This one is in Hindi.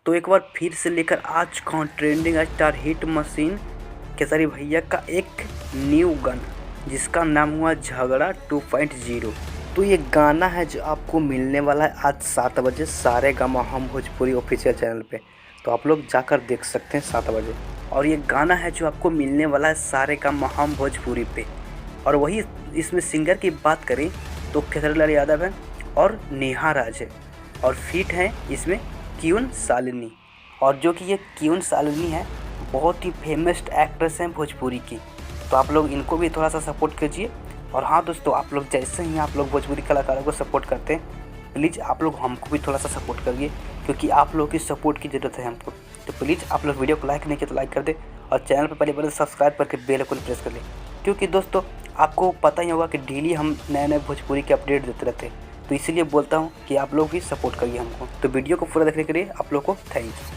तो एक बार फिर से लेकर आ चुका हूँ trending star hit machine Khesari भैया का एक न्यू गाना जिसका नाम हुआ झगड़ा 2.0। तो ये गाना है जो आपको मिलने वाला है आज 7 बजे सारेगामा हम भोजपुरी ऑफिशियल चैनल पे। तो आप लोग जाकर देख सकते हैं 7 बजे। और ये गाना है जो आपको मिलने वाला है सारेगामा हम भोजपुरी पे। और वही इसमें सिंगर की बात करें तो खेसारी लाल यादव है और नेहा राज है और फीट है इसमें क्यून सालिनी। और जो कि ये क्यून सालिनी है बहुत ही फेमस एक्ट्रेस हैं भोजपुरी की। तो आप लोग इनको भी थोड़ा सा सपोर्ट कीजिए। और हाँ दोस्तों, आप लोग जैसे ही आप लोग भोजपुरी कलाकारों को सपोर्ट करते हैं, प्लीज़ आप लोग हमको भी थोड़ा सा सपोर्ट करिए क्योंकि आप लोगों की सपोर्ट की ज़रूरत है हमको। तो प्लीज़ आप लोग वीडियो को लाइक नहीं किया तो लाइक कर दे और चैनल पर पहले पहले सब्सक्राइब करके बेल आइकन प्रेस कर लें क्योंकि दोस्तों आपको पता ही होगा कि डेली हम नए नए भोजपुरी के अपडेट देते रहते हैं। तो इसीलिए बोलता हूँ कि आप लोग भी सपोर्ट करिए हमको। तो वीडियो को पूरा देखने के लिए आप लोग को थैंक्स।